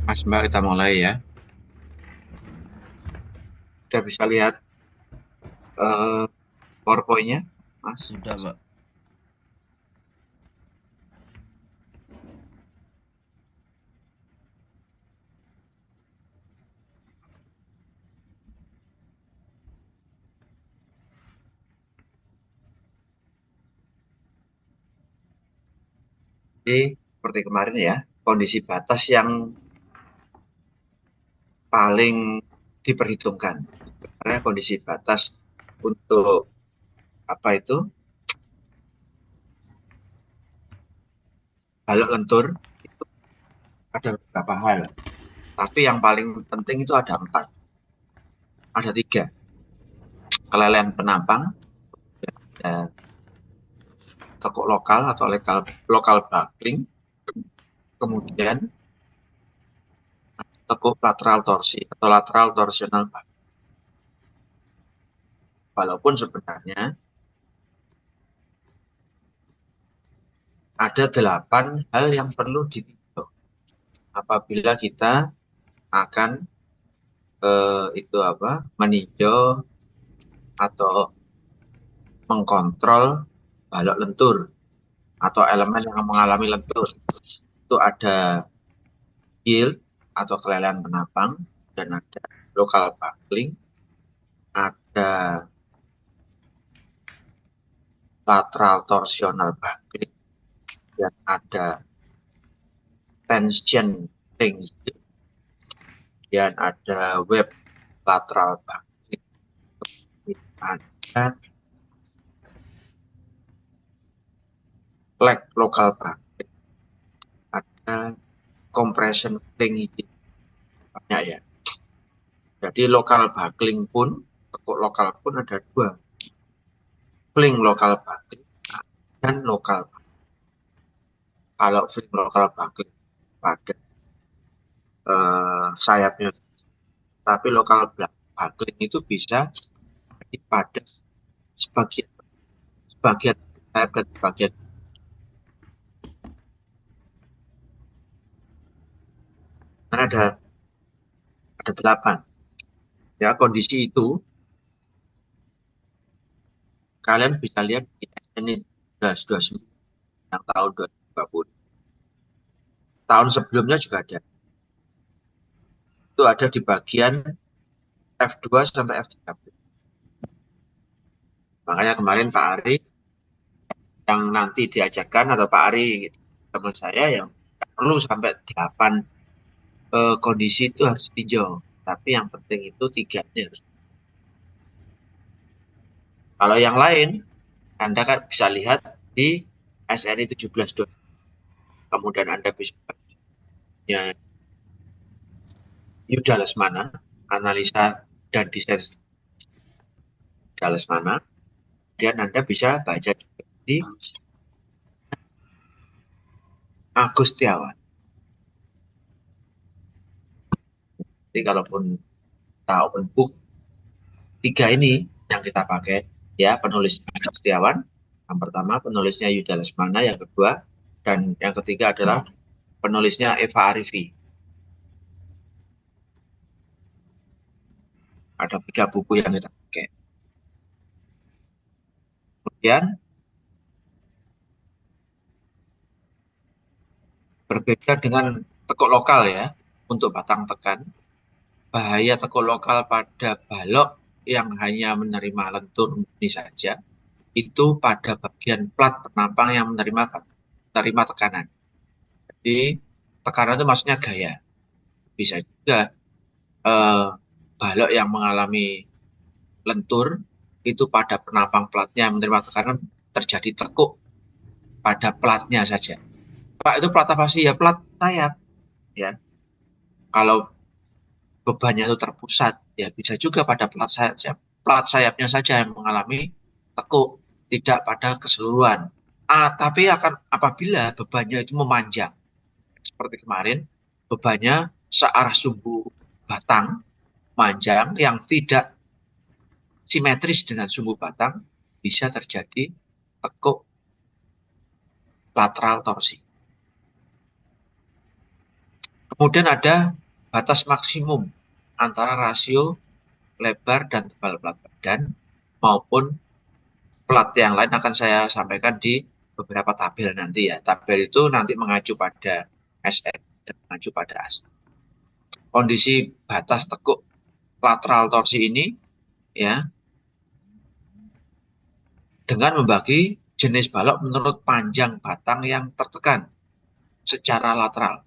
Mas Mbak, kita mulai ya. Sudah bisa lihat PowerPoint-nya, Mas? Sudah, Pak. Jadi, seperti kemarin ya, kondisi batas yang paling diperhitungkan. Karena kondisi batas untuk apa itu, balok lentur, itu ada beberapa hal. Tapi yang paling penting itu ada 4, ada 3. Kelelehan penampang, ada tekuk lokal atau lokal buckling, kemudian tekuk lateral torsi atau lateral torsional buckling. Walaupun sebenarnya ada 8 hal yang perlu ditinjau apabila kita akan meninjau atau mengkontrol balok lentur atau elemen yang mengalami lentur. Itu ada yield atau kelelehan penampang, dan ada local buckling, ada lateral torsional buckling, dan ada tension ring yield, dan ada web lateral buckling, ada leg local buckling, ada compression ring yield. Banyak ya. Jadi lokal buckling pun, tekuk lokal pun ada 2. Fling lokal buckling dan lokal buckling. Kalau fling lokal buckling pada sayapnya, tapi lokal buckling itu bisa pada sebagian sebagian sayap dan sebagian. Karena ada 8. Ya, kondisi itu kalian bisa lihat di SN 1929 yang tahun 2020. Tahun sebelumnya juga ada. Itu ada di bagian F2 sampai F3. Makanya kemarin Pak Ari yang nanti diajarkan, atau Pak Ari teman saya, yang perlu sampai 8 kondisi itu harus ditinjau. Tapi yang penting itu 3 ini harus. Kalau yang lain, Anda kan bisa lihat di SNI 17. Kemudian Anda bisa punya Yuda Lesmana, analisa dan desain Yuda Lesmana. Dan Anda bisa baca juga di Agus Setiawan. Jadi kalaupun kita open book, 3 ini yang kita pakai. Ya, penulisnya Agus Setiawan. Yang pertama penulisnya Yuda Lesmana, yang kedua, dan yang ketiga adalah penulisnya Eva Arifi. Ada 3 buku yang kita pakai. Kemudian berbeda dengan tekuk lokal ya, untuk batang tekan, bahaya tekuk lokal pada balok yang hanya menerima lentur ini saja, itu pada bagian plat penampang yang menerima tekanan. Jadi tekanan itu maksudnya gaya. Bisa juga balok yang mengalami lentur itu pada penampang platnya yang menerima tekanan terjadi tekuk pada platnya saja. Pak, itu plat apa sih? Ya plat sayap ya. Kalau bebannya itu terpusat, ya bisa juga pada plat sayapnya saja yang mengalami tekuk, tidak pada keseluruhan. Tapi akan apabila bebannya itu memanjang, seperti kemarin, bebannya searah sumbu batang panjang yang tidak simetris dengan sumbu batang, bisa terjadi tekuk lateral torsi. Kemudian ada batas maksimum antara rasio lebar dan tebal plat badan maupun plat yang lain akan saya sampaikan di beberapa tabel nanti ya. Tabel itu nanti mengacu pada SN dan mengacu pada AS. Kondisi batas tekuk lateral torsi ini ya dengan membagi jenis balok menurut panjang batang yang tertekan secara lateral.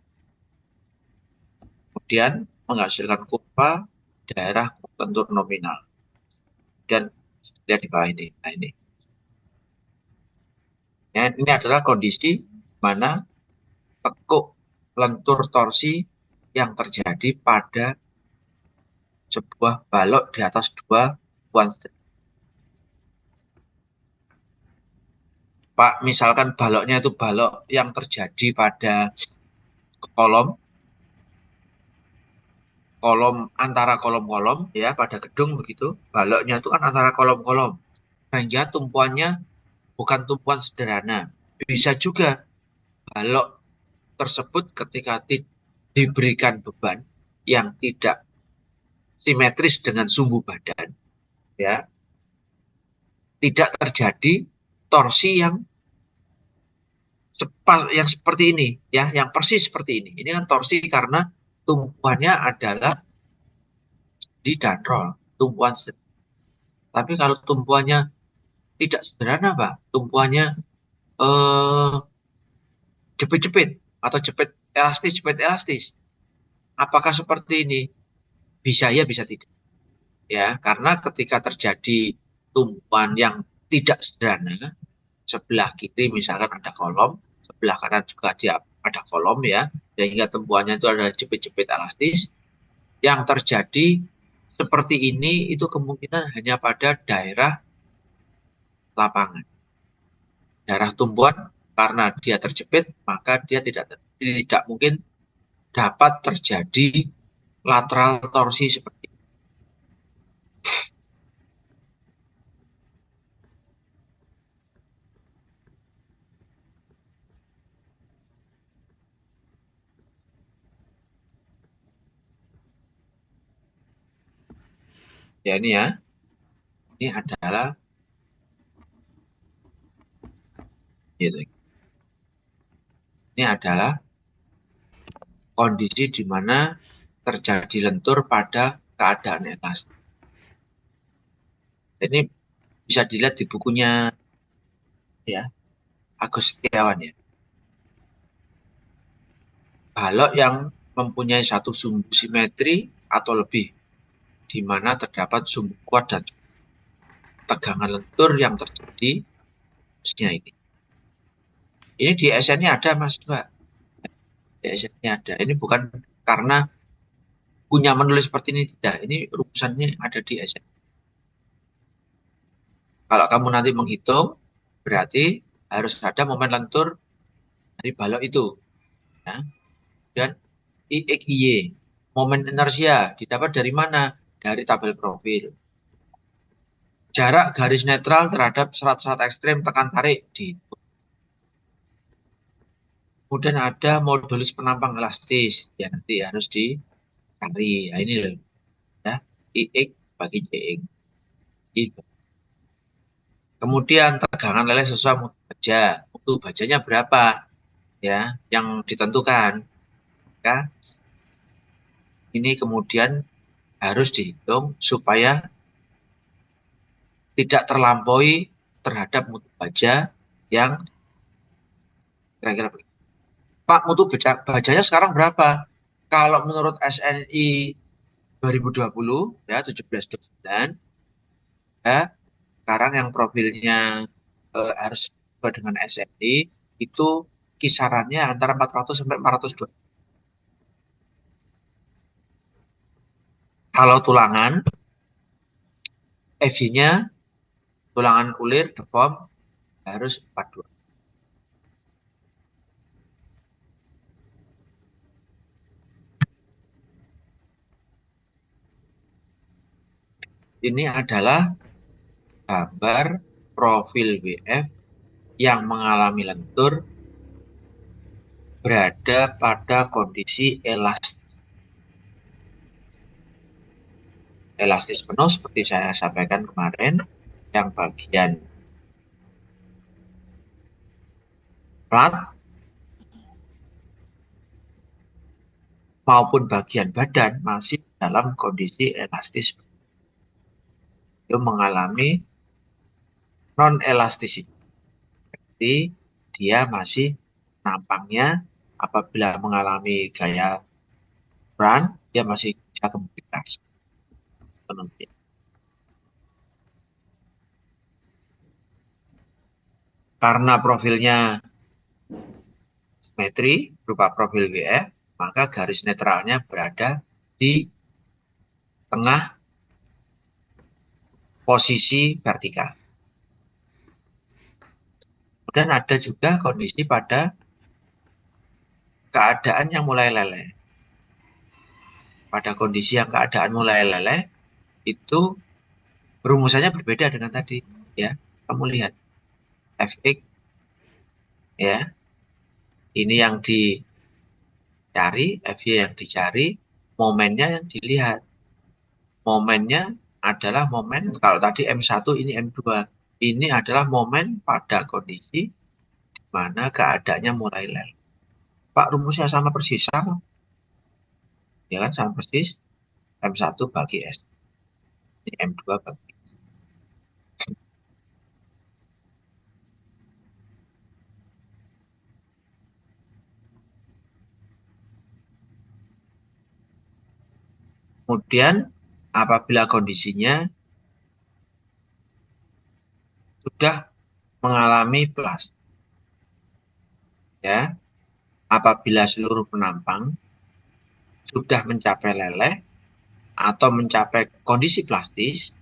Kemudian menghasilkan kurva daerah lentur nominal. Dan lihat di bawah ini. Nah ini. Ya, ini adalah kondisi mana tekuk lentur torsi yang terjadi pada sebuah balok di atas dua one step. Pak, misalkan baloknya itu balok yang terjadi pada kolom antara kolom-kolom ya, pada gedung begitu, baloknya itu kan antara kolom-kolom, sehingga tumpuannya bukan tumpuan sederhana. Bisa juga balok tersebut ketika diberikan beban yang tidak simetris dengan sumbu badan ya, tidak terjadi torsi yang seperti ini ya, yang persis seperti ini. Ini kan torsi karena tumpuannya adalah di danrol, tumpuan. Tapi kalau tumpuannya tidak sederhana, Pak, tumpuannya jepit-jepit atau jepit elastis. Apakah seperti ini? Bisa ya, bisa tidak. Ya, karena ketika terjadi tumpuan yang tidak sederhana, sebelah kiri misalkan ada kolom, sebelah kanan juga ada kolom ya, sehingga tumpuannya itu adalah jepit-jepit elastis. Yang terjadi seperti ini itu kemungkinan hanya pada daerah lapangan. Daerah tumpuan karena dia terjepit, maka dia tidak mungkin dapat terjadi lateral torsi seperti ini. Ya ini ya, ini adalah gitu. Ini adalah kondisi di mana terjadi lentur pada keadaan elastis. Ini bisa dilihat di bukunya ya, Agus Setiawan ya. Balok yang mempunyai satu sumbu simetri atau lebih, di mana terdapat sumbu kuat dan tegangan lentur yang terjadi, khususnya ini. Ini di SN-nya ada, Mas, Mbak. Di SN-nya ada. Ini bukan karena punya menulis seperti ini, tidak. Ini rumusannya ada di SN. Kalau kamu nanti menghitung, berarti harus ada momen lentur dari balok itu. Ya. Dan IXY, momen inersia, didapat dari mana? Dari tabel profil. Jarak garis netral terhadap serat-serat ekstrem tekan tarik di. Kemudian ada modulus penampang elastis, ya nanti harus dicari. Nah, ini loh, ya, IX bagi CX. Kemudian tegangan leleh sesuai mutu baja. Mutu bajanya berapa? Ya, yang ditentukan. Ya, ini kemudian harus dihitung supaya tidak terlampaui terhadap mutu baja yang kira-kira begitu. Pak, mutu bajanya sekarang berapa? Kalau menurut SNI 2020 ya 1729 ya, sekarang yang profilnya harus sesuai dengan SNI itu kisarannya antara 400 sampai 420. Kalau tulangan, FG-nya tulangan ulir deform harus 42. Ini adalah gambar profil WF yang mengalami lentur berada pada kondisi elastis penuh seperti saya sampaikan kemarin, yang bagian plat maupun bagian badan masih dalam kondisi elastis, itu mengalami non-elastisitas. Jadi dia masih nampangnya apabila mengalami gaya run, dia masih bisa kemungkinan. Karena profilnya simetri berupa profil WF, maka garis netralnya berada di tengah posisi vertikal. Kemudian ada juga kondisi pada keadaan yang mulai leleh. Pada kondisi yang keadaan mulai leleh, itu rumusannya berbeda dengan tadi. Ya, kamu lihat Fx, ya, ini yang dicari, Fy yang dicari, momennya yang dilihat. Momennya adalah momen, kalau tadi M1 ini M2. Ini adalah momen pada kondisi di mana keadaannya mulai leleh. Pak, rumusnya sama persis, sama. Ya kan, sama persis. M1 bagi S. Ini M2 bagi. Kemudian apabila kondisinya sudah mengalami plastik, ya, apabila seluruh penampang sudah mencapai leleh atau mencapai kondisi plastis,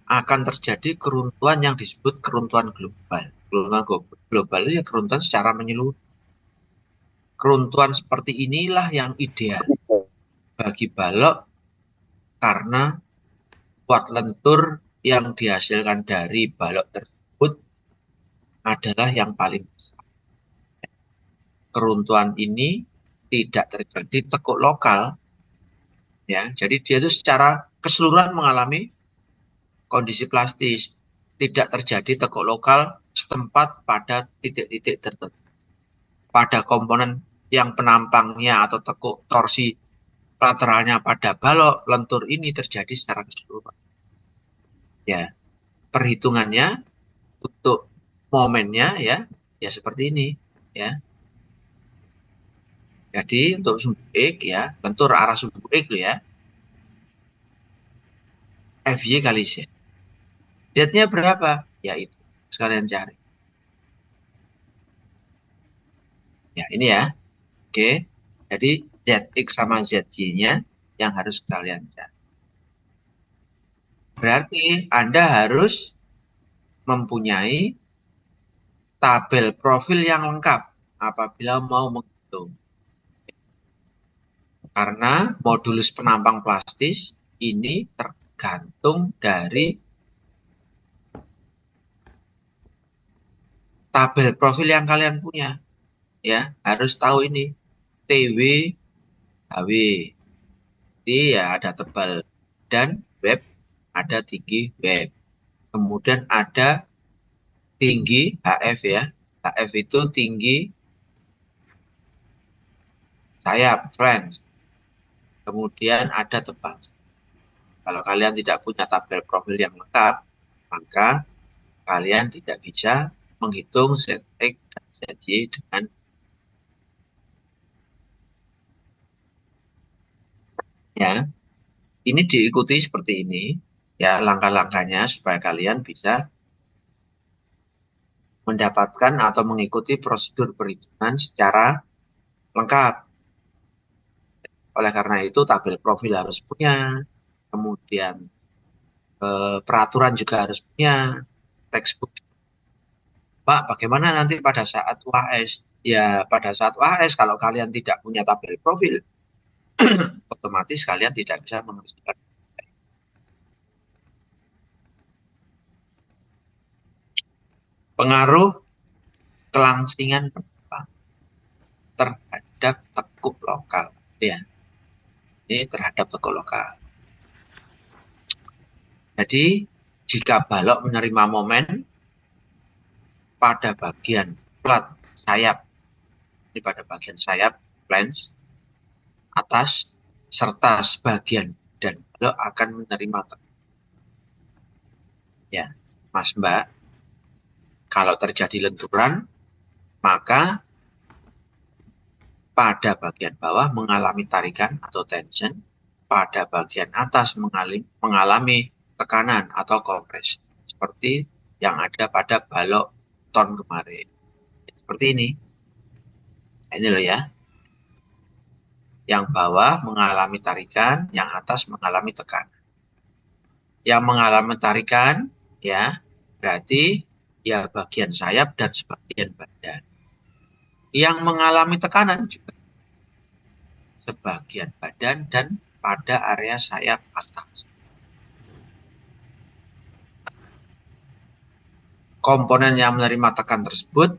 akan terjadi keruntuhan yang disebut keruntuhan global. Keruntuhan global itu ya keruntuhan secara menyeluruh. Keruntuhan seperti inilah yang ideal bagi balok karena kuat lentur yang dihasilkan dari balok tersebut adalah yang paling besar. Keruntuhan ini tidak terjadi tekuk lokal, ya. Jadi dia itu secara keseluruhan mengalami kondisi plastis, tidak terjadi tekuk lokal setempat pada titik-titik tertentu. Pada komponen yang penampangnya atau tekuk torsi lateralnya pada balok lentur ini terjadi secara keseluruhan. Ya, perhitungannya untuk momennya ya seperti ini, ya. Jadi untuk sumbu X, ya, lentur arah sumbu X ya, Fy kali Z. Z-nya berapa? Ya itu, sekalian cari. Ya ini ya, oke. Jadi Zx sama Zy-nya yang harus kalian cari. Berarti Anda harus mempunyai tabel profil yang lengkap apabila mau menghitung. Karena modulus penampang plastis ini tergantung dari tabel profil yang kalian punya. Ya, harus tahu ini. TW, HW. Jadi ya ada tebal dan web, ada tinggi web. Kemudian ada tinggi HF ya. HF itu tinggi sayap, flange. Kemudian ada tebal. Kalau kalian tidak punya tabel profil yang lengkap, maka kalian tidak bisa menghitung Zx dan Zy dengan ya. Ini diikuti seperti ini ya, langkah-langkahnya supaya kalian bisa mendapatkan atau mengikuti prosedur perhitungan secara lengkap. Oleh karena itu tabel profil harus punya, kemudian peraturan juga harus punya, textbook. Pak, bagaimana nanti pada saat UAS? Ya, pada saat UAS kalau kalian tidak punya tabel profil, otomatis kalian tidak bisa mengerjakan. Pengaruh kelangsingan penumpang. terhadap tekuk lokal, ya. Ini terhadap tekuk lokal. Jadi jika balok menerima momen pada bagian plat sayap, ini pada bagian sayap flange atas serta sebagian dan balok akan menerima ya, Mas Mbak. Kalau terjadi lenturan, maka pada bagian bawah mengalami tarikan atau tension, pada bagian atas mengalami tekanan atau kompresi, seperti yang ada pada balok ton kemarin. Seperti ini. Ini loh ya. Yang bawah mengalami tarikan, yang atas mengalami tekanan. Yang mengalami tarikan, ya, berarti ya bagian sayap dan sebagian badan. Yang mengalami tekanan juga sebagian badan dan pada area sayap atas. Komponen yang menerima tekan tersebut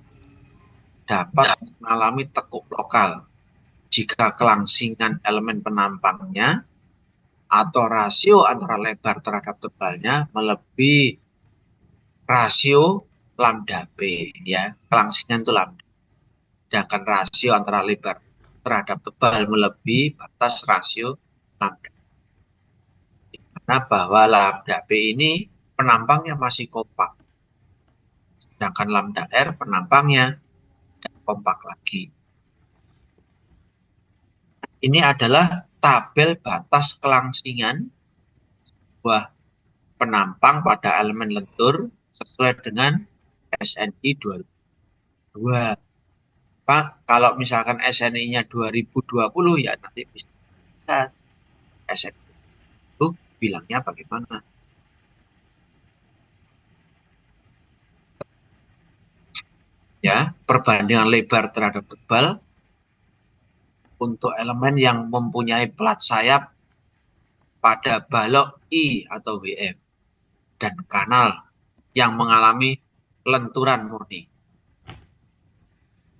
dapat mengalami tekuk lokal jika kelangsingan elemen penampangnya atau rasio antara lebar terhadap tebalnya melebihi rasio lambda B, ya. Kelangsingan itu lambda. Sedangkan rasio antara lebar terhadap tebal melebihi batas rasio lambda. Karena bahwa lambda B ini penampangnya masih kompak. Sedangkan lambda R penampangnya tidak kompak lagi. Ini adalah tabel batas kelangsingan sebuah penampang pada elemen lentur sesuai dengan SNI 2002. Pak, kalau misalkan SNI-nya 2020 ya nanti bisa SNI itu bilangnya bagaimana? Ya, perbandingan lebar terhadap tebal untuk elemen yang mempunyai plat sayap pada balok I atau WF dan kanal yang mengalami lenturan murni.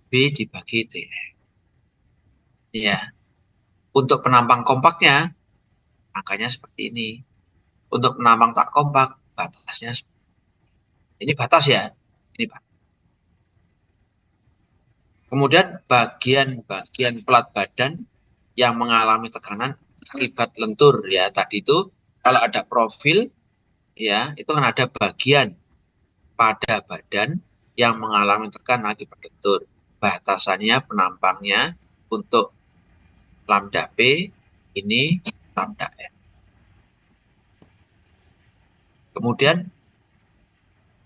B dibagi T. Ya. Untuk penampang kompaknya angkanya seperti ini. Untuk penampang tak kompak batasnya ini batas ya. Ini batas. Kemudian bagian plat badan yang mengalami tekanan akibat lentur ya, tadi itu kalau ada profil ya, itu kan ada bagian pada badan yang mengalami tekanan akibat lentur. Batasannya penampangnya untuk lambda P ini lambda N. Kemudian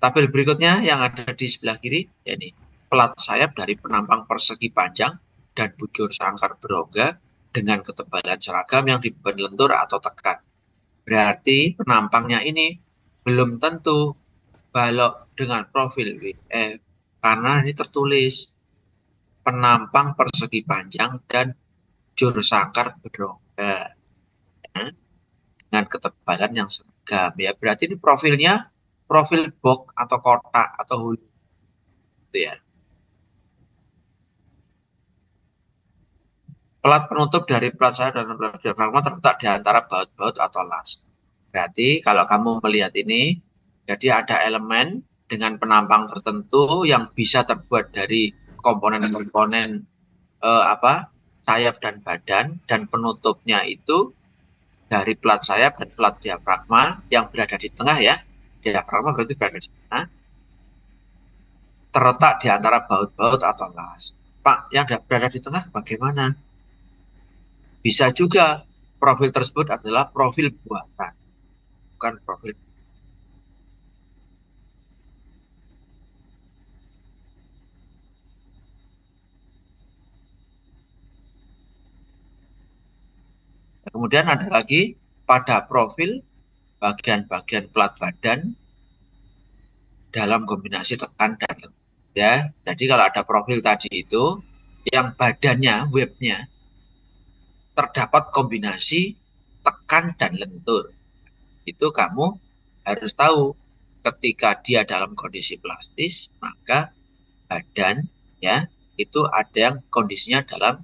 tabel berikutnya yang ada di sebelah kiri ya, ini plat sayap dari penampang persegi panjang dan bujur sangkar berongga dengan ketebalan seragam yang dibeban lentur atau tekan. Berarti penampangnya ini belum tentu balok dengan profil WF karena ini tertulis penampang persegi panjang dan bujur sangkar berongga ya, dengan ketebalan yang seragam ya. Berarti ini profilnya profil box atau kotak atau hulu gitu ya. Plat penutup dari plat sayap dan plat diafragma terletak di antara baut-baut atau las. Berarti kalau kamu melihat ini, jadi ada elemen dengan penampang tertentu yang bisa terbuat dari komponen-komponen sayap dan badan, dan penutupnya itu dari plat sayap dan plat diafragma yang berada di tengah ya. Diafragma berarti berada di tengah. Terletak di antara baut-baut atau las. Pak, yang berada di tengah bagaimana? Bisa juga profil tersebut adalah profil buatan, bukan profil. Kemudian ada lagi pada profil bagian-bagian plat badan dalam kombinasi tekan dan lentur. Ya, jadi kalau ada profil tadi itu, yang badannya, webnya, terdapat kombinasi tekan dan lentur. Itu kamu harus tahu ketika dia dalam kondisi plastis, maka badan ya itu ada yang kondisinya dalam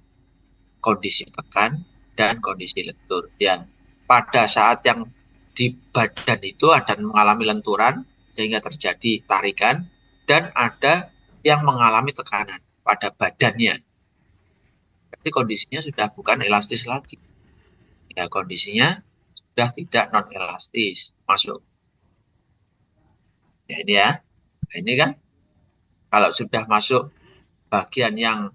kondisi tekan dan kondisi lentur. Ya, pada saat yang di badan itu ada mengalami lenturan sehingga terjadi tarikan, dan ada yang mengalami tekanan pada badannya. Jadi kondisinya sudah bukan elastis lagi. Ya, kondisinya sudah tidak non elastis. Masuk. Ya, ini ya. Nah, ini kan kalau sudah masuk bagian yang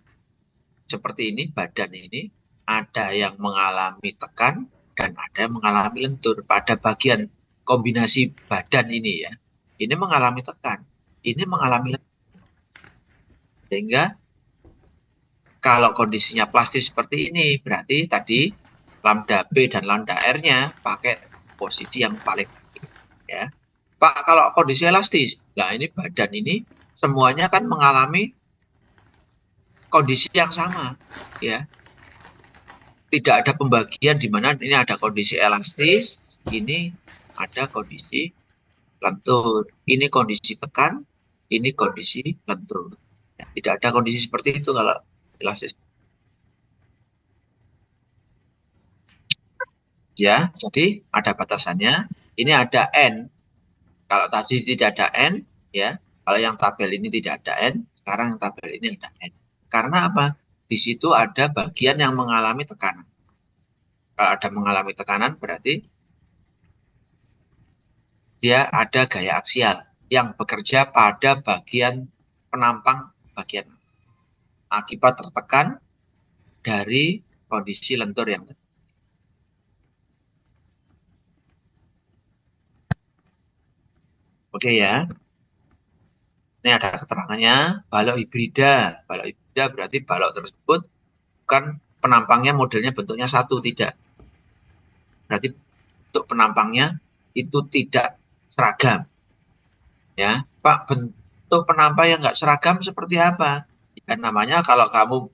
seperti ini, badan ini, ada yang mengalami tekan dan ada yang mengalami lentur. Pada bagian kombinasi badan ini ya, ini mengalami tekan, ini mengalami lentur. Sehingga kalau kondisinya plastis seperti ini, berarti tadi lambda B dan lambda R-nya pakai posisi yang paling ya. Pak, kalau kondisi elastis, nah ini badan ini semuanya kan mengalami kondisi yang sama ya. Tidak ada pembagian di mana ini ada kondisi elastis, ini ada kondisi lentur, ini kondisi tekan, ini kondisi lentur. Ya, tidak ada kondisi seperti itu kalau elastis. Ya, jadi ada batasannya. Ini ada N. Kalau tadi tidak ada N, ya. Kalau yang tabel ini tidak ada N, sekarang yang tabel ini ada N. Karena apa? Di situ ada bagian yang mengalami tekanan. Kalau ada mengalami tekanan, berarti dia ada gaya aksial yang bekerja pada bagian penampang bagian akibat tertekan dari kondisi lentur yang terjadi. Oke ya. Ini ada keterangannya, balok hibrida. Balok hibrida berarti balok tersebut bukan penampangnya modelnya bentuknya satu, tidak. Berarti bentuk penampangnya itu tidak seragam. Ya, Pak, bentuk penampang yang nggak seragam seperti apa? Ya, namanya kalau kamu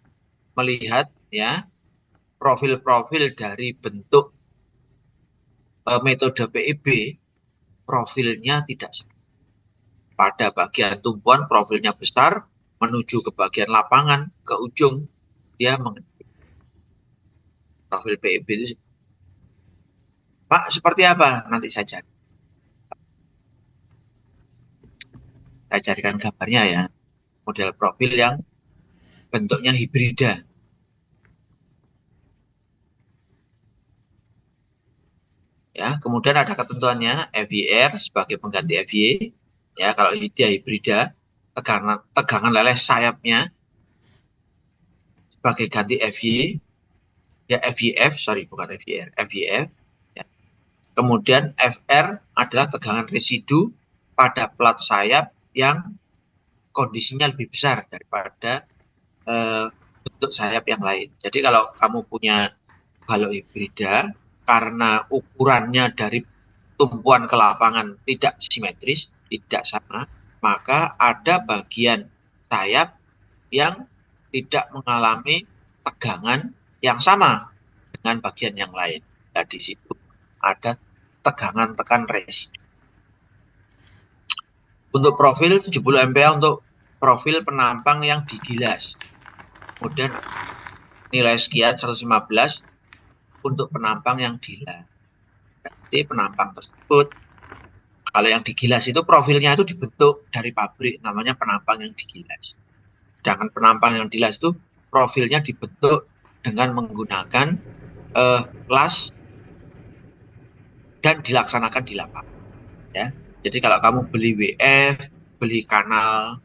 melihat ya profil-profil dari bentuk metode PEB, profilnya tidak sama. Pada bagian tumpuan profilnya besar, menuju ke bagian lapangan, ke ujung, dia mengecil. Profil PEB itu, Pak, seperti apa? Nanti saya carikan gambarnya ya. Model profil yang bentuknya hibrida. Ya, kemudian ada ketentuannya FIR sebagai pengganti FY. Ya, kalau dia hibrida, tegangan leleh sayapnya sebagai ganti FY. Ya, FIF, sorry, bukan FIR, FIF. Ya. Kemudian FR adalah tegangan residu pada plat sayap yang kondisinya lebih besar daripada bentuk sayap yang lain. Jadi kalau kamu punya balok hibrida, karena ukurannya dari tumpuan ke lapangan tidak simetris, tidak sama, maka ada bagian sayap yang tidak mengalami tegangan yang sama dengan bagian yang lain. Nah, di situ ada tegangan tekan residu. Untuk profil 70 MPa untuk profil penampang yang digilas. Kemudian nilai sekian 115 untuk penampang yang dilas. Jadi penampang tersebut, kalau yang digilas itu profilnya itu dibentuk dari pabrik, namanya penampang yang digilas. Sedangkan penampang yang dilas itu profilnya dibentuk dengan menggunakan las dan dilaksanakan di lapangan. Ya. Jadi kalau kamu beli WF, beli kanal,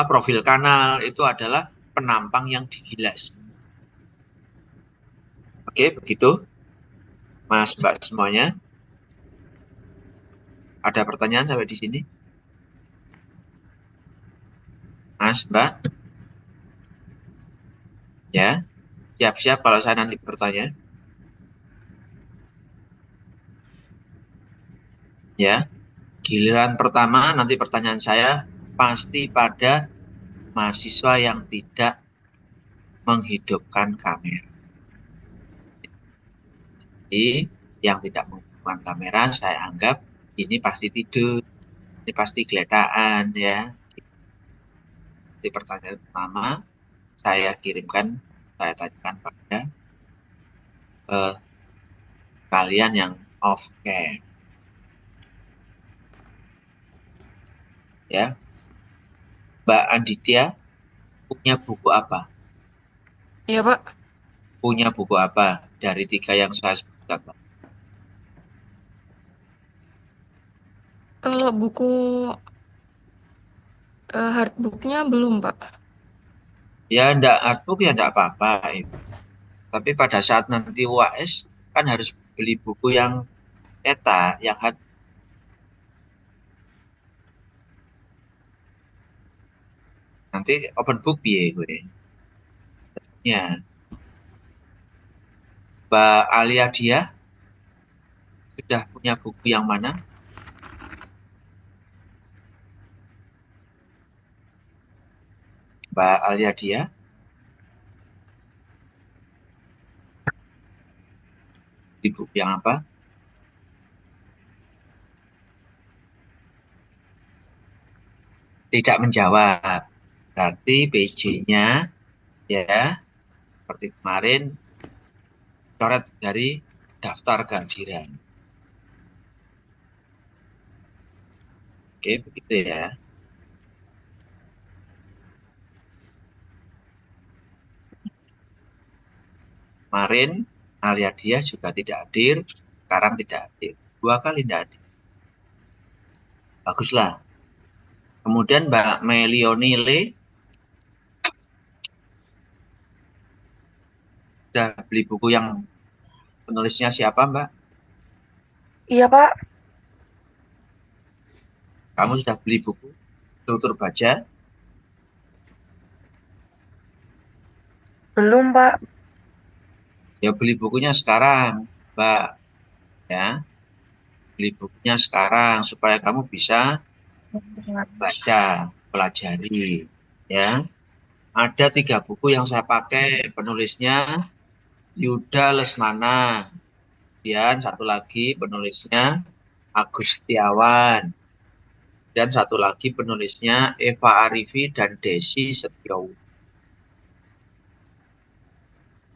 profil kanal, itu adalah penampang yang digilas. Oke, begitu. Mas, Mbak semuanya. Ada pertanyaan sampai di sini? Mas, Mbak? Ya, siap-siap kalau saya nanti bertanya. Ya, giliran pertama nanti pertanyaan saya pasti pada mahasiswa yang tidak menghidupkan kamera. Jadi, yang tidak menghidupkan kamera saya anggap ini pasti tidur, ini pasti geletaan ya. Jadi pertanyaan pertama, saya kirimkan, saya tanyakan pada kalian yang off cam, ya. Mbak Anditya punya buku apa? Iya, Pak. Punya buku apa dari 3 yang saya sebutkan, Mbak? Kalau buku hardbooknya belum, Pak. Ya, enggak artbook ya enggak apa-apa. Tapi pada saat nanti UAS kan harus beli buku yang cetak, yang hard. Nanti open book piye gue. Ya, Mbak Alia dia sudah punya buku yang mana? Mbak Alia dia di buku yang apa? Tidak menjawab. Berarti PJ-nya ya seperti kemarin coret dari daftar kehadiran. Oke, begitu ya. Kemarin Alia dia juga tidak hadir, sekarang tidak hadir. 2 kali tidak hadir. Baguslah. Kemudian Mbak Melionile sudah beli buku yang penulisnya siapa, Mbak? Iya, Pak. Kamu sudah beli buku Struktur Baja? Belum, Pak. Ya beli bukunya sekarang, Mbak. Ya, beli bukunya sekarang supaya kamu bisa baca, pelajari. Ya, ada 3 buku yang saya pakai penulisnya Yuda Lesmana. Kemudian satu lagi penulisnya Agus Setiawan. Dan satu lagi penulisnya Eva Arifi dan Desi Setiowo.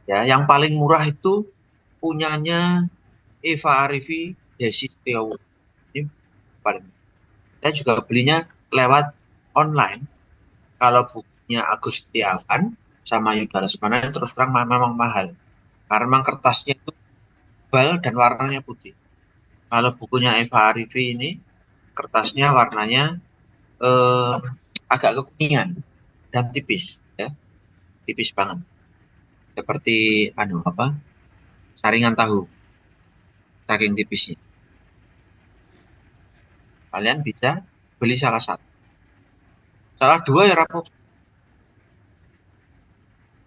Ya, yang paling murah itu punyanya Eva Arifi, Desi Setiowo. Ini paling. Saya juga belinya lewat online. Kalau bukunya Agus Setiawan sama Yuda Lesmana terus terang memang mahal. Karena memang kertasnya itu tebal dan warnanya putih. Kalau bukunya Eva Arifi ini kertasnya warnanya eh, agak kekuningan dan tipis, ya, tipis banget. Seperti apa? Saringan tahu, saking tipisnya. Kalian bisa beli salah satu. Salah 2 ya rapuh.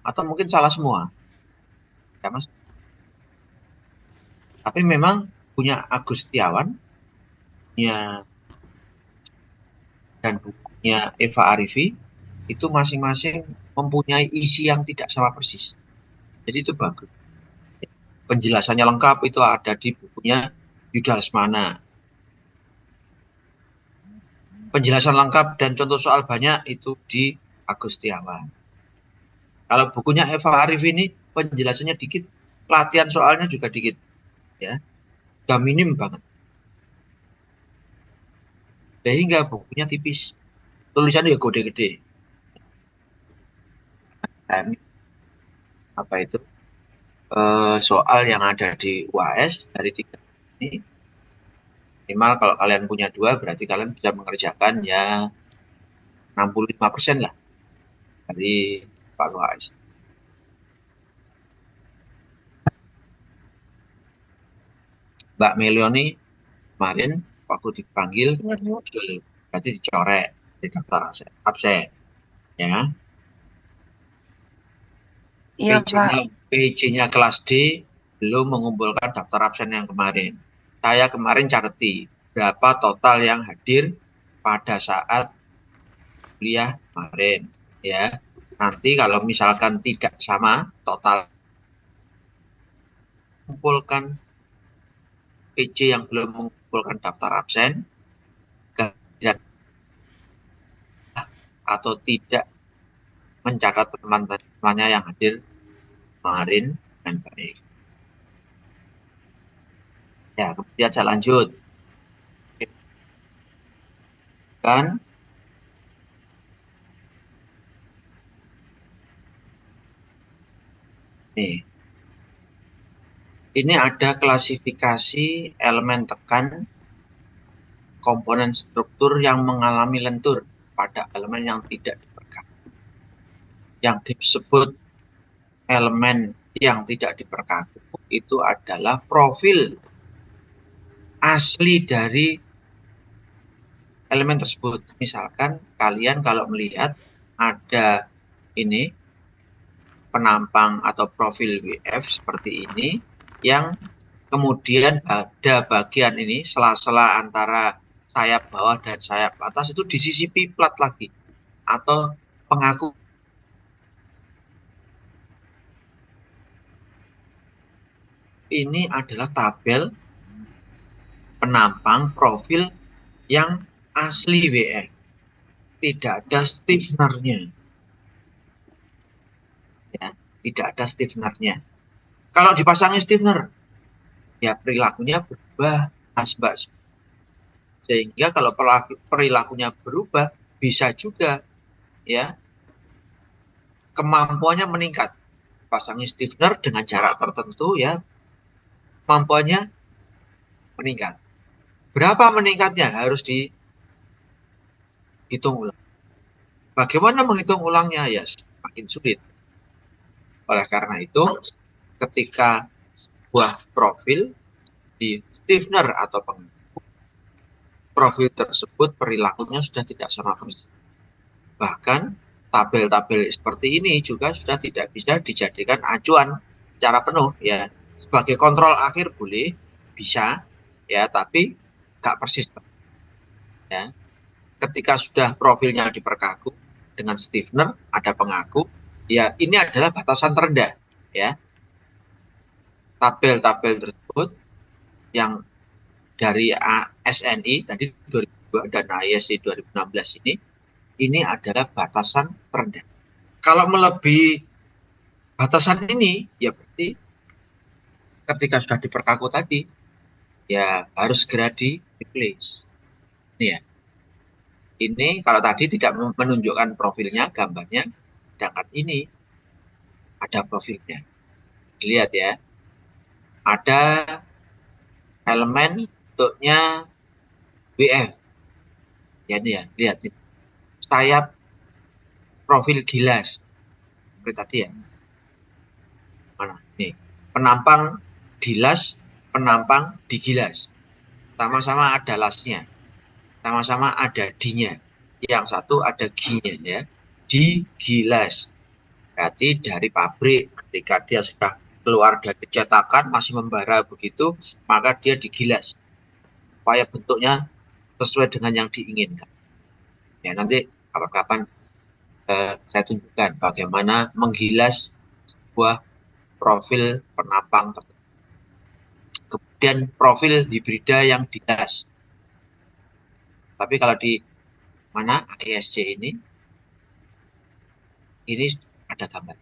Atau mungkin salah semua. Ya, Mas. Tapi memang punya Agus Setiawan, punya dan bukunya Eva Arifi itu masing-masing mempunyai isi yang tidak sama persis. Jadi itu bagus. Penjelasannya lengkap itu ada di bukunya Yuda Lesmana. Penjelasan lengkap dan contoh soal banyak itu di Agus Setiawan. Kalau bukunya Eva Arif ini penjelasannya dikit, latihan soalnya juga dikit, ya, sudah minim banget. Sehingga bukunya tipis, tulisannya ya gede-gede. Dan apa itu soal yang ada di UAS dari 3 ini, minimal kalau kalian punya 2 berarti kalian bisa mengerjakan ya 65% lah dari Pak UAS. Mbak Melioni kemarin waktu dipanggil Iya, Bu. berarti dicoret di daftar absen, ya. Iya, Pak. PJ-nya kelas D belum mengumpulkan daftar absen yang kemarin. Saya kemarin careti berapa total yang hadir pada saat kuliah kemarin, ya. Nanti kalau misalkan tidak sama total, kumpulkan PJ yang belum mengumpulkan daftar absen atau tidak mencatat teman-temannya yang hadir kemarin dengan baik. Ya, kemudian saya lanjut. Kan nih, ini ada klasifikasi elemen tekan komponen struktur yang mengalami lentur pada elemen yang tidak diperkaku. Yang disebut elemen yang tidak diperkaku itu adalah profil asli dari elemen tersebut. Misalkan kalian kalau melihat ada ini penampang atau profil WF seperti ini yang kemudian ada bagian ini sela-sela antara sayap bawah dan sayap atas itu disisipi plat lagi atau pengaku. Ini adalah tabel penampang profil yang asli WF, tidak ada stiffenernya, ya, tidak ada stiffenernya. Kalau dipasangi stiffener, ya perilakunya berubah, Mbak. Sehingga kalau perilakunya berubah, bisa juga ya kemampuannya meningkat. Pasangi stiffener dengan jarak tertentu ya, kemampuannya meningkat. Berapa meningkatnya harus dihitung ulang. Bagaimana menghitung ulangnya ya semakin sulit. Oleh karena itu, ketika sebuah profil di stiffener atau pengaku, profil tersebut perilakunya sudah tidak sama persis. Bahkan tabel-tabel seperti ini juga sudah tidak bisa dijadikan acuan secara penuh ya. Sebagai kontrol akhir boleh, bisa ya, tapi nggak persis ya. Ketika sudah profilnya diperkaku dengan stiffener, ada pengaku, ya ini adalah batasan terendah ya. Tabel-tabel tersebut yang dari SNI tadi 2002 dan ISC 2016 ini adalah batasan terendah. Kalau melebihi batasan ini, ya berarti ketika sudah diperkaku tadi, ya harus segera di-replace. Ini ya. Ini kalau tadi tidak menunjukkan profilnya, gambarnya, sedangkan ini ada profilnya. Dilihat ya. Ada elemen bentuknya WF. Ya ini ya, lihat. Sayap profil gilas. Seperti tadi ya. Mana? Nih. Penampang dilas, penampang digilas. Sama-sama ada lasnya. Sama-sama ada D-nya. Yang satu ada G-nya ya. Digilas. Berarti dari pabrik ketika dia sudah keluar dari cetakan masih membara begitu, maka dia digilas supaya bentuknya sesuai dengan yang diinginkan. Ya nanti kapan-kapan saya tunjukkan bagaimana menggilas sebuah profil penampang tersebut. Kemudian profil hibrida yang digas. Tapi kalau di mana ISC ini ada gambar.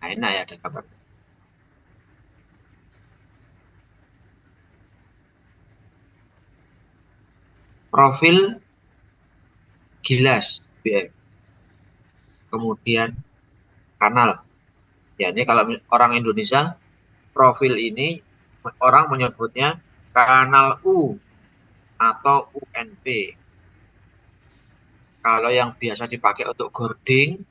Nah, ini ya ada gambar. Profil gilas BF. Kemudian kanal. Ya, ini kalau orang Indonesia, profil ini orang menyebutnya kanal U atau UNP. Kalau yang biasa dipakai untuk gording,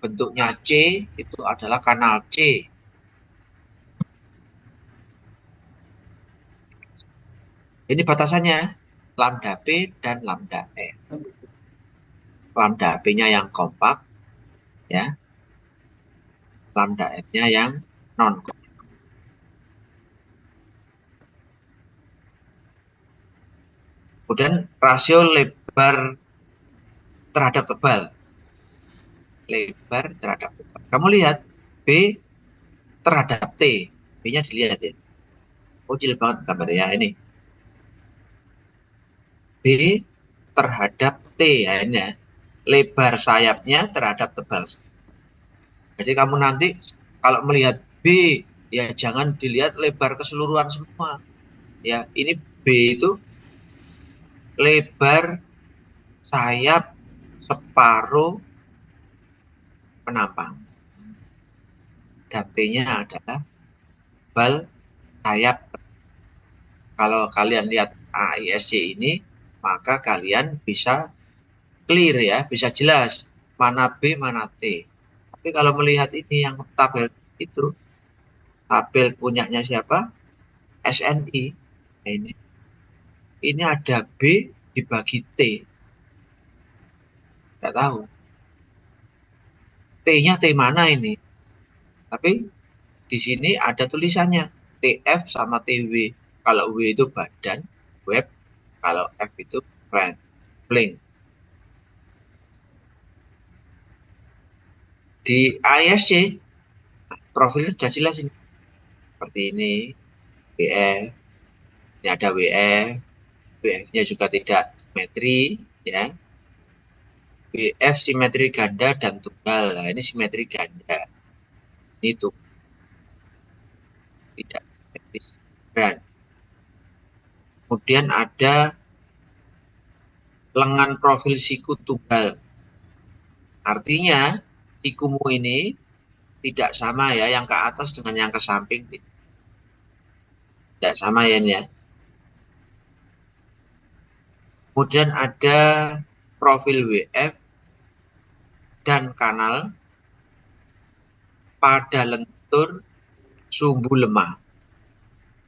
bentuknya C, itu adalah kanal C. Ini batasannya, lambda P dan lambda E. Lambda P-nya yang kompak, ya. Lambda F-nya yang non-kompak. Kemudian rasio lebar terhadap tebal. Lebar terhadap tebal. Kamu lihat, B terhadap T. B-nya dilihat ya. Kecil banget gambarnya ini. B terhadap T ya ini ya. lebar sayapnya terhadap tebal. Jadi kamu nanti kalau melihat B, ya jangan dilihat lebar keseluruhan semua. Ya, ini B itu lebar sayap separuh penampang. Dan T-nya adalah tebal sayap. Kalau kalian lihat AISC ini, maka kalian bisa clear ya, bisa jelas mana B, mana T. Tapi kalau melihat ini yang tabel itu, tabel punyanya siapa? SNI. Nah, ini ada B dibagi T. Tidak tahu. T-nya T mana ini? Tapi di sini ada tulisannya TF sama TW. Kalau W itu badan, web. Kalau F itu flank. Di AISC, profilnya sudah jelas ini. Seperti ini, WF. Ini ada WF. WF-nya juga tidak simetri, ya. WF simetri ganda dan tunggal. Nah, ini simetri ganda. Ini tuh tidak simetris. Dan kemudian ada lengan profil siku tunggal. Artinya sikumu ini tidak sama ya, yang ke atas dengan yang ke samping tidak sama ya ini ya. Kemudian ada profil WF dan kanal pada lentur sumbu lemah.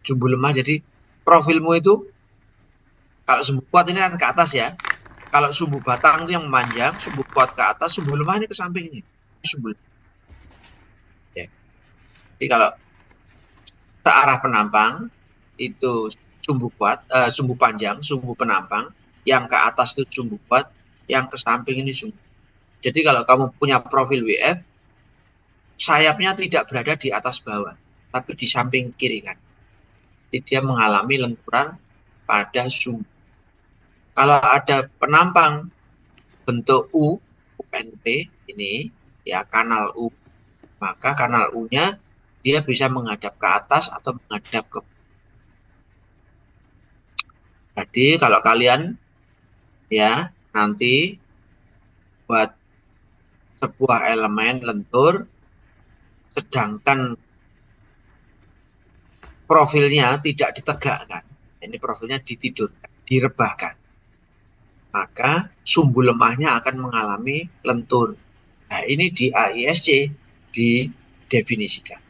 Sumbu lemah, jadi profilmu itu kalau sumbu kuat ini kan ke atas ya. Kalau sumbu batang itu yang memanjang, sumbu kuat ke atas, sumbu lemah ini ke samping ini. Sumbu ya. Jadi kalau searah penampang itu sumbu kuat, sumbu panjang, sumbu penampang, yang ke atas itu sumbu kuat, yang ke samping ini sumbu. Jadi kalau kamu punya profil WF, sayapnya tidak berada di atas bawah, tapi di samping kiri kan. Jadi dia mengalami lenturan pada sumbu. Kalau ada penampang bentuk UNP ini, ya kanal U, maka kanal U-nya dia bisa menghadap ke atas atau menghadap ke. Jadi kalau kalian ya nanti buat sebuah elemen lentur, sedangkan profilnya tidak ditegakkan, ini profilnya ditidurkan, direbahkan, maka sumbu lemahnya akan mengalami lentur. Nah, ini di AISC didefinisikan.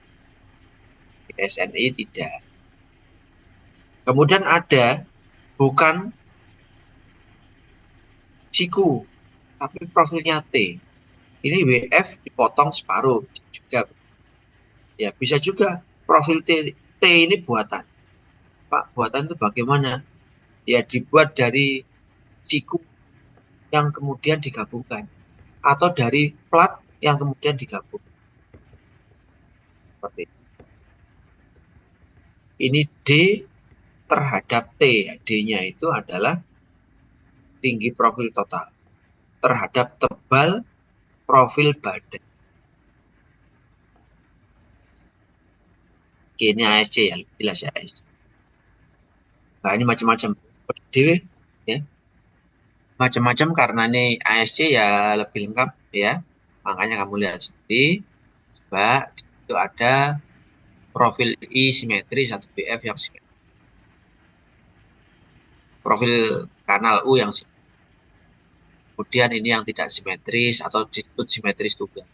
Di SNI tidak. Kemudian ada bukan siku, tapi profilnya T. Ini WF dipotong separuh juga. Ya, bisa juga profil T ini buatan. Pak, buatan itu bagaimana? Ya, dibuat dari siku yang kemudian digabungkan. Atau dari plat yang kemudian digabung. Seperti itu. Ini D terhadap T. D-nya itu adalah tinggi profil total terhadap tebal profil badan. Oke, ini ASC ya, jelas ya ASC. Nah, ini macam-macam. Dewe, ya. Macam-macam karena ini ASC ya lebih lengkap ya. Makanya kamu lihat sendiri. Coba itu ada profil I simetris atau BF yang simetris. Profil kanal U yang simetris. Kemudian ini yang tidak simetris atau disebut simetris tunggal.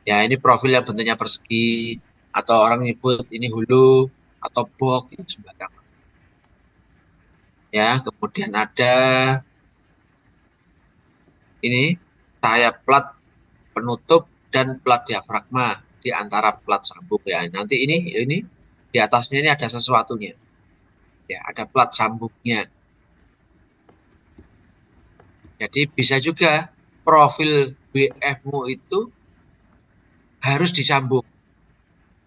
Ya, ini profil yang bentuknya persegi atau orang nyebut ini hulu atau box yang sembarangan. Ya, kemudian ada ini sayap plat penutup dan plat diafragma di antara plat sambung ya. Nanti ini di atasnya ini ada sesuatunya. Ya, ada plat sambungnya. Jadi bisa juga profil WF-mu itu harus disambung.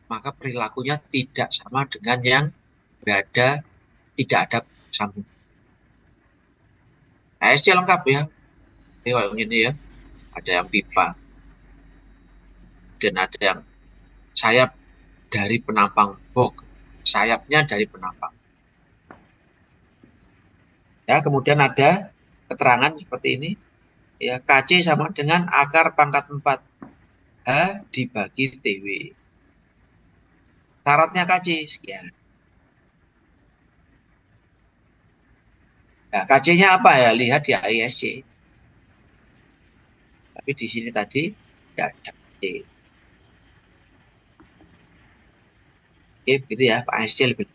Maka perilakunya tidak sama dengan yang berada tidak ada sambung. ASC lengkap ya. kayak ini ya, ada yang pipa dan ada yang sayap dari penampang box, sayapnya dari penampang. Ya, kemudian ada keterangan seperti ini. Ya, KC sama dengan akar pangkat 4 H dibagi TW. Syaratnya KC sekian. Nah, KC-nya apa ya? Lihat di AISC. Tapi di sini tadi tidak ada KC. Oke, begitu ya. Pak AISC lebih.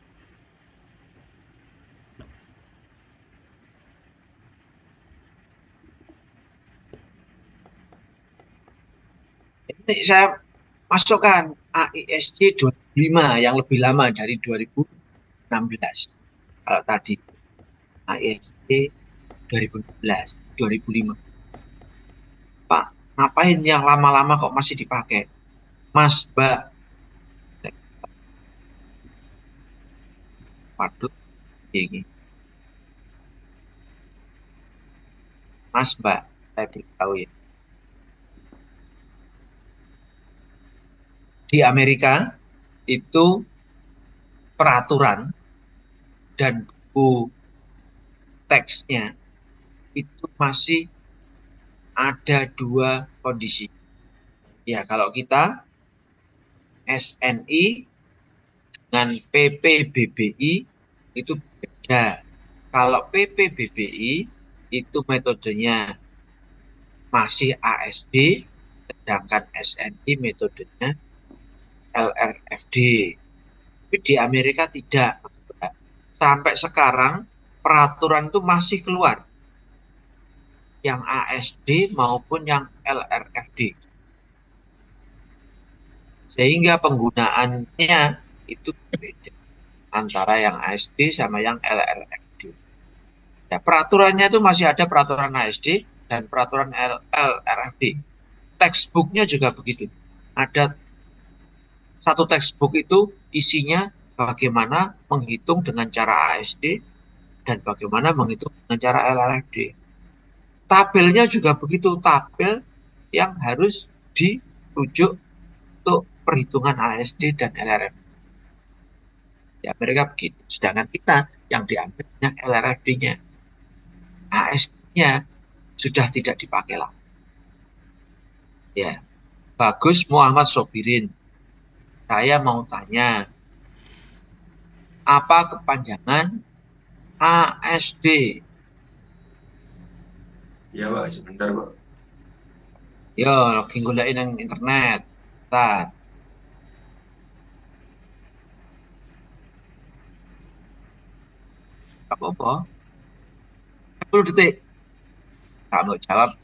Ini saya masukkan AISC 2005 yang lebih lama dari 2016. Kalau tadi AISC 2016, 2005. Pak, ngapain yang lama-lama kok masih dipakai? Mas, Mbak, waduh, ini. Mas, Mbak, saya tahu ya. Di Amerika itu peraturan dan buku teksnya itu masih ada dua kondisi. Ya, kalau kita SNI dengan PPBBI itu beda. Kalau PPBBI itu metodenya masih ASD, sedangkan SNI metodenya LRFD. Tapi di Amerika tidak. Sampai sekarang peraturan itu masih keluar. Yang ASD maupun yang LRFD. Sehingga penggunaannya itu beda antara yang ASD sama yang LRFD. Ya, peraturannya itu masih ada peraturan ASD dan peraturan LRFD. Textbooknya juga begitu. Ada satu textbook itu isinya bagaimana menghitung dengan cara ASD dan bagaimana menghitung dengan cara LRFD. Tabelnya juga begitu, tabel yang harus dirujuk untuk perhitungan ASD dan LRFD. Ya, mereka begitu. Sedangkan kita yang diambilnya LRFD-nya. ASD-nya sudah tidak dipakai lagi. Ya, Bagus Muhammad Sobirin. Saya mau tanya, apa kepanjangan ASD? Ya Pak, sebentar Pak. Yo, lagi ngulain yang internet. Tat, apa-apa? 10 detik. Kamu jawab,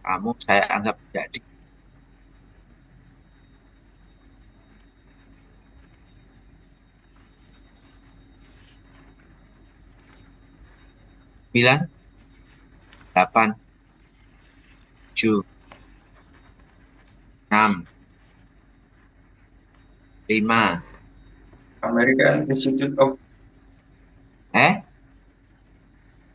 kamu saya anggap jadi. Sembilan, 8, 7, 6, 5. American Institute of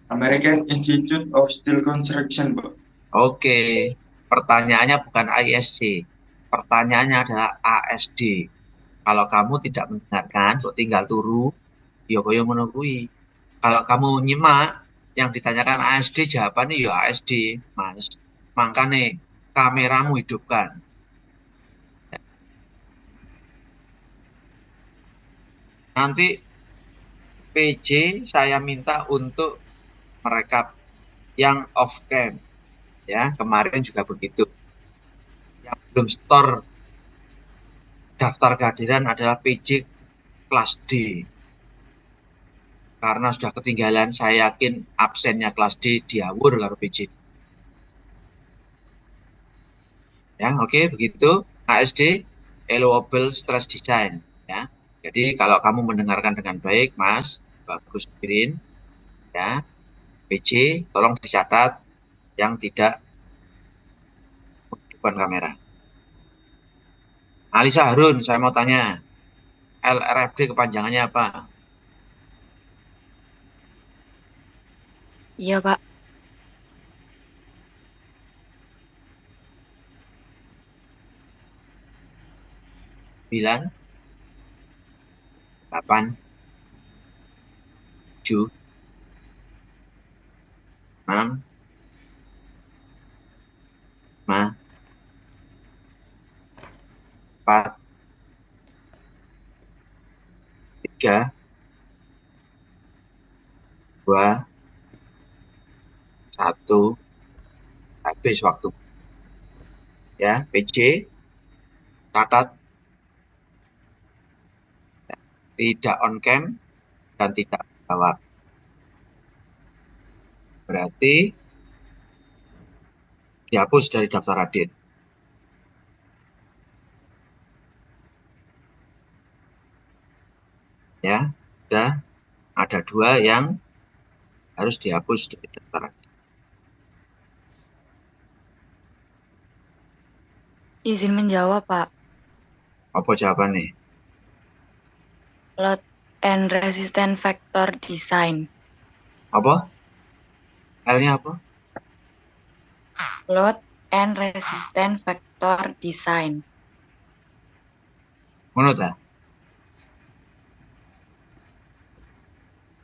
American Institute of Steel Construction Pak. Oke. Pertanyaannya bukan ISC. Pertanyaannya adalah ASD. Kalau kamu tidak mendengarkan, kok tinggal turu, ya koyo ngono kuwi. Kalau kamu nyimak yang ditanyakan ASD, jawabannya ya ASD, Mas. Makanya kameramu hidupkan. Nanti PJ saya minta untuk merekap yang off cam. Ya, kemarin juga begitu. Yang belum store daftar kehadiran adalah PJ kelas D. Karena sudah ketinggalan, saya yakin absennya kelas D diawur karo PJ. Ya, oke, begitu. ASD, Allowable Stress Design. Ya, jadi kalau kamu mendengarkan dengan baik, Mas, bagus kirim. Ya, PJ, tolong dicatat yang tidak menghidupkan kamera. Alisa Harun, saya mau tanya, LRFD kepanjangannya apa? Iya, Pak. 9, 8, 7, 6, 5, 4, 3, 2, 1, habis waktu. Ya, PJ, catat, tidak on cam dan tidak jawab. Berarti dihapus dari daftar Radit. Ya, sudah ada 2 yang harus dihapus dari daftar Radit. Izin menjawab, Pak. Apa jawabannya? Load and resistance factor design. Apa? L-nya apa? Load and resistance factor design. Ngono ta?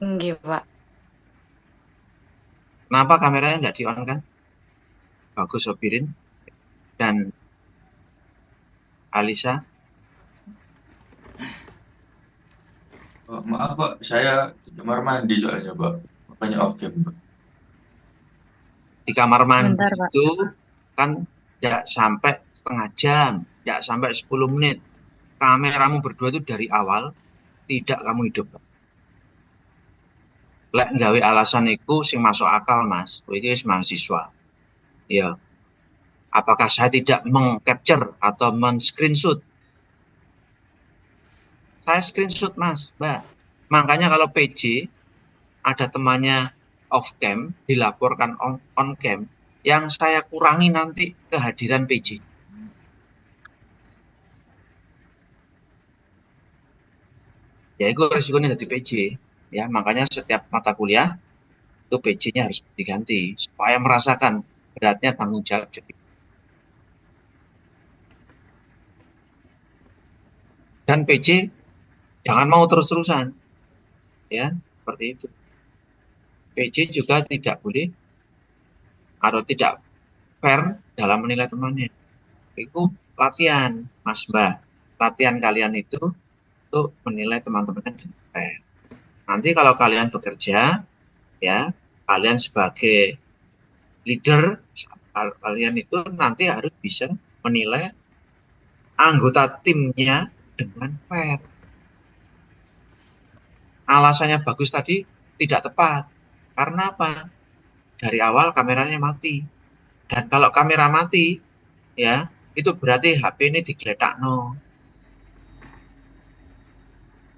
Nggih, Pak. Kenapa kameranya nggak di-on kan? Bagus Sobirin dan Alisa. Oh, maaf Pak, saya di kamar mandi soalnya Pak, makanya off cam Pak. Di kamar mandi Sebentar, Pak. itu kan tidak sampai setengah jam, tidak sampai 10 menit. Kameramu berdua itu dari awal tidak kamu hidup. Lek nggawe alasan iku sing masuk akal, Mas. Kowe iki wis mahasiswa. Ya. Apakah saya tidak meng-capture atau men-screenshot? Saya screenshot, Mas, Mbak. Makanya kalau PJ ada temannya off cam, dilaporkan on cam, yang saya kurangi nanti kehadiran PJ. Ya itu resikonya dari PJ. Ya, makanya setiap mata kuliah itu PJ-nya harus diganti supaya merasakan beratnya tanggung jawab. Dan PJ jangan mau terus-terusan. Ya, seperti itu. PJ juga tidak boleh atau tidak fair dalam menilai temannya. Itu latihan, Mas Mbak. Latihan kalian itu untuk menilai teman-teman dengan fair. Nanti kalau kalian bekerja, ya, kalian sebagai leader, kalian itu nanti harus bisa menilai anggota timnya dengan fair. Alasannya bagus tadi tidak tepat. Karena apa? Dari awal kameranya mati. Dan kalau kamera mati, ya, itu berarti HP ini digeledak no.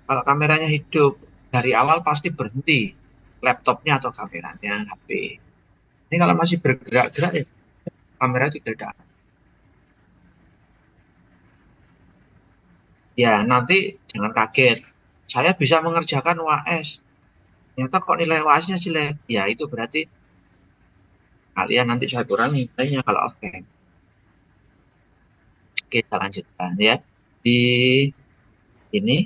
Kalau kameranya hidup, dari awal pasti berhenti laptopnya atau kameranya HP. Ini kalau masih bergerak-gerak ya, kamera digeledak. Ya, nanti jangan kaget. Saya bisa mengerjakan UAS. Ternyata kok nilai UAS-nya jelek. Ya, itu berarti kalian nanti saya kurangi nilainya kalau off cam. Oke, kita lanjutkan ya. Di ini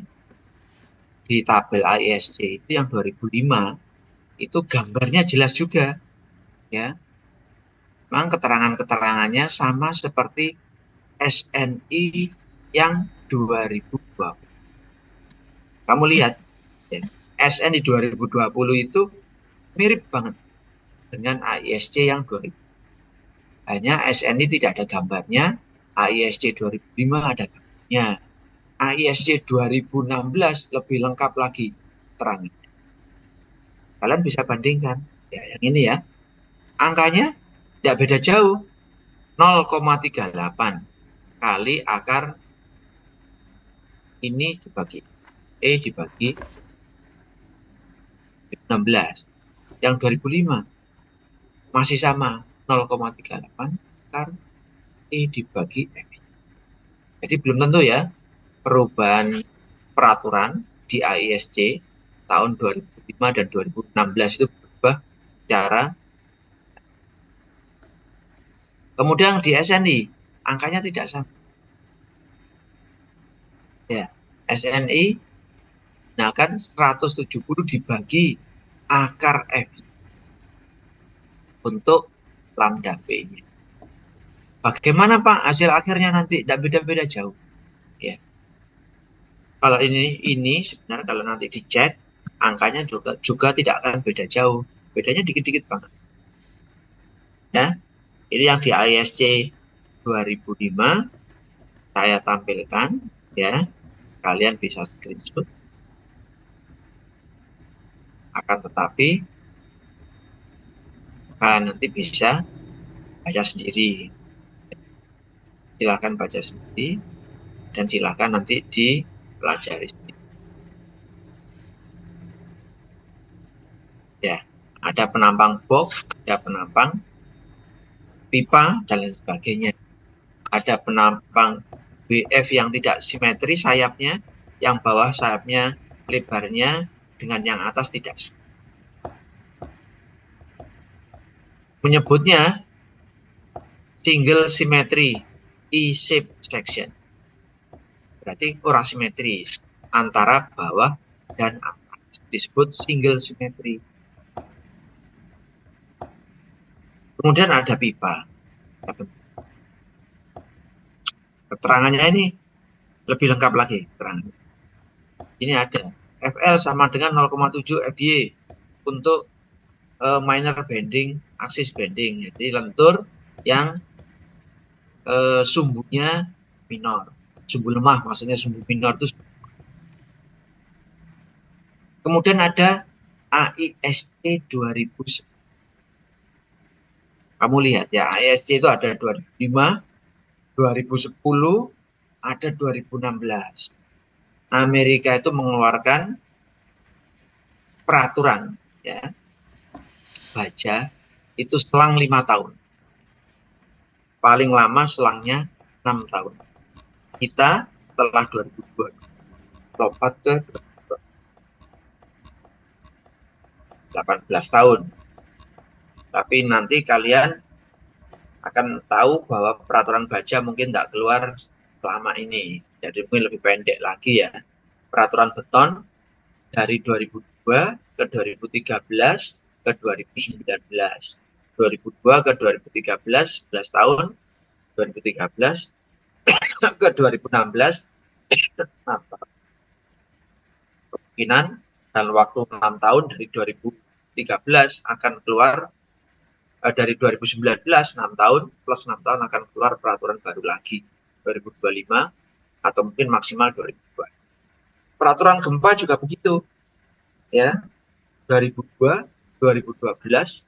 di tabel ISC itu yang 2005 itu gambarnya jelas juga ya. Memang keterangan-keterangannya sama seperti SNI yang 2020. Kamu lihat ya, SNI 2020 itu mirip banget dengan AISC yang 2000. Hanya SNI tidak ada gambarnya, AISC 2005 ada gambarnya. AISC 2016 lebih lengkap lagi terangnya. Kalian bisa bandingkan ya yang ini ya. Angkanya tidak beda jauh. 0,38 kali akar ini dibagi E dibagi 16. Yang 2005 masih sama 0,38 akar E dibagi M. Jadi belum tentu ya perubahan peraturan di AISC tahun 2005 dan 2016 itu berubah secara. Kemudian di SNI angkanya tidak sama. SNI, nah kan 170 dibagi akar F untuk lambda P-nya. Bagaimana Pak hasil akhirnya nanti? Tidak beda-beda jauh. Ya. Kalau ini sebenarnya kalau nanti dicek, angkanya juga tidak akan beda jauh. Bedanya dikit-dikit banget. Ya, ini yang di ISC 2005 saya tampilkan, ya. Kalian bisa screenshot. Akan tetapi kalian nanti bisa baca sendiri. Silahkan baca sendiri dan silahkan nanti dipelajari sendiri. Ya, ada penampang box, ada penampang pipa dan lain sebagainya. Ada penampang WF yang tidak simetri sayapnya, yang bawah sayapnya lebarnya dengan yang atas tidak. Menyebutnya single symmetry E-shape section. Berarti ora simetris antara bawah dan atas. Disebut single symmetry. Kemudian ada pipa. Keterangannya ini lebih lengkap lagi keterangannya. Ini ada FL sama dengan 0,7 FY untuk minor bending, axis bending. Jadi lentur yang sumbunya minor. Sumbu lemah, maksudnya sumbu minor itu. Kemudian ada AISC 2000. Kamu lihat ya, AISC itu ada 2005, 2010, ada 2016. Amerika itu mengeluarkan peraturan, ya, baja itu selang 5 tahun. Paling lama selangnya 6 tahun. Kita setelah 2002 lompat ke 18 tahun. Tapi nanti kalian akan tahu bahwa peraturan baja mungkin tidak keluar selama ini. Jadi mungkin lebih pendek lagi ya. Peraturan beton dari 2002 ke 2013 ke 2019. 2002 ke 2013, 11 tahun. 2013 ke 2016, 6 tahun. Kemungkinan dalam waktu 6 tahun dari 2013 akan keluar, dari 2019 6 tahun plus 6 tahun akan keluar peraturan baru lagi 2025 atau mungkin maksimal 2002. Peraturan gempa juga begitu, ya. 2002, 2012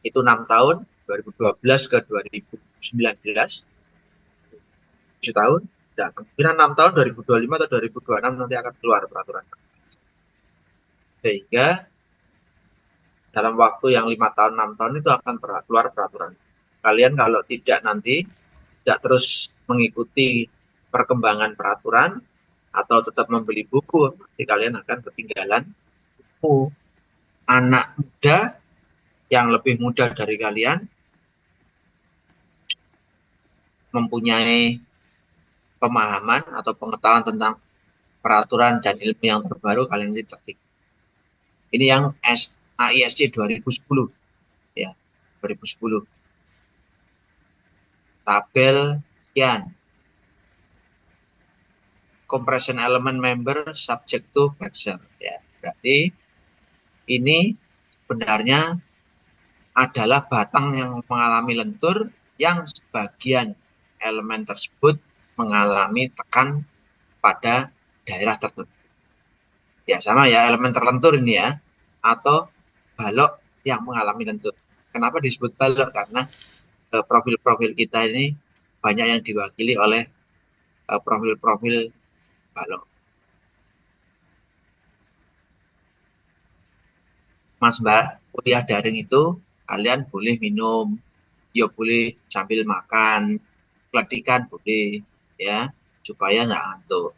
itu 6 tahun, 2012 ke 2019 7 tahun. Dan kemungkinan 6 tahun 2025 atau 2026 nanti akan keluar peraturan. Sehingga dalam waktu yang 5 tahun, 6 tahun itu akan keluar peraturan. Kalian kalau tidak nanti, tidak terus mengikuti perkembangan peraturan, atau tetap membeli buku, nanti kalian akan ketinggalan buku. Anak muda yang lebih muda dari kalian mempunyai pemahaman atau pengetahuan tentang peraturan dan ilmu yang terbaru, kalian ini tertik. Ini yang AISC 2010, ya, 2010. Tabel sekian. Compression element member subject to pressure, ya. Berarti ini sebenarnya adalah batang yang mengalami lentur yang sebagian elemen tersebut mengalami tekan pada daerah tertentu. Ya sama ya, elemen terlentur ini ya, atau balok yang mengalami lentur. Kenapa disebut balok? Karena profil-profil kita ini banyak yang diwakili oleh profil-profil balok. Mas Mbak, kuliah daring itu kalian boleh minum, ya boleh sambil makan, keletikan boleh, ya, supaya nggak ngantuk.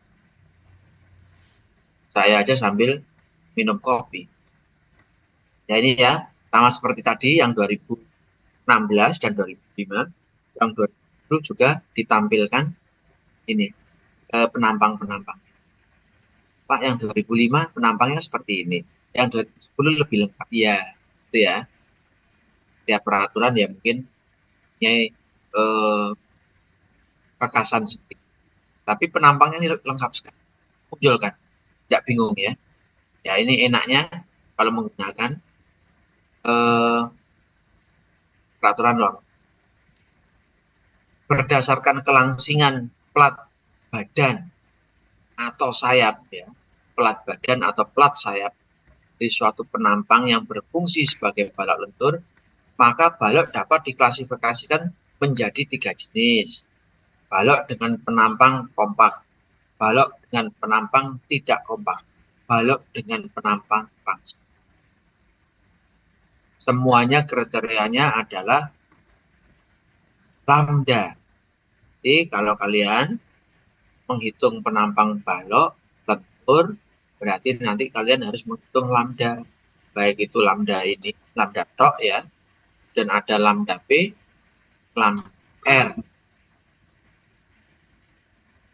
Saya aja sambil minum kopi. Ya ini ya, sama seperti tadi yang 2016 dan 2005, yang 2010 juga ditampilkan ini. penampang-penampang. Pak, yang 2005 penampangnya seperti ini. Yang 2010 lebih lengkap. Ya, itu ya. Tiap peraturan ya mungkin kekasan sedikit. Tapi penampangnya ini lengkap sekali. Muncul kan? Tidak bingung ya. Ya, ini enaknya kalau menggunakan peraturan norma. Berdasarkan kelangsingan plat badan atau sayap ya, plat badan atau plat sayap di suatu penampang yang berfungsi sebagai balok lentur, maka balok dapat diklasifikasikan menjadi 3 jenis. Balok dengan penampang kompak, balok dengan penampang tidak kompak, balok dengan penampang pangsa. Semuanya kriterianya adalah lambda. Jadi kalau kalian menghitung penampang balok lentur, berarti nanti kalian harus menghitung lambda. Baik itu lambda ini, lambda tok ya, dan ada lambda P, lambda R.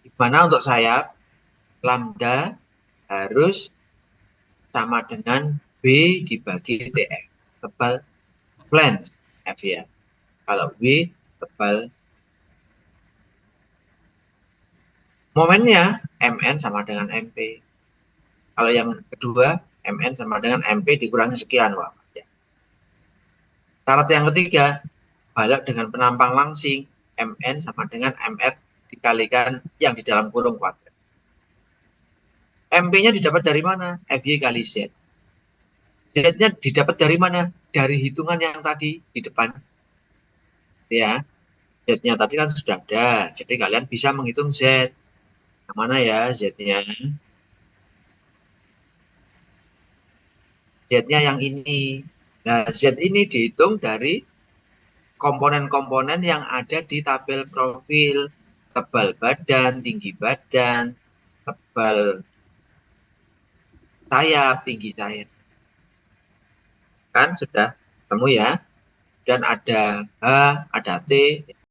Dimana untuk sayap, lambda harus sama dengan B dibagi TF. Tebal flange F ya. Kalau W tebal momennya MN sama dengan MP. Kalau yang kedua, MN sama dengan MP dikurangi sekian. Wah, ya. Syarat yang ketiga, balok dengan penampang langsing, MN sama dengan MR dikalikan yang di dalam kurung kuadrat. MP-nya didapat dari mana? FY kali Z. Z-nya didapat dari mana? Dari hitungan yang tadi di depan. Ya, Z-nya tadi kan sudah ada. Jadi kalian bisa menghitung Z. Yang mana ya Z-nya? Z-nya yang ini. Nah, Z ini dihitung dari komponen-komponen yang ada di tabel profil. Tebal badan, tinggi badan, tebal sayap, tinggi sayap. Kan sudah ketemu ya. Dan ada H, ada T.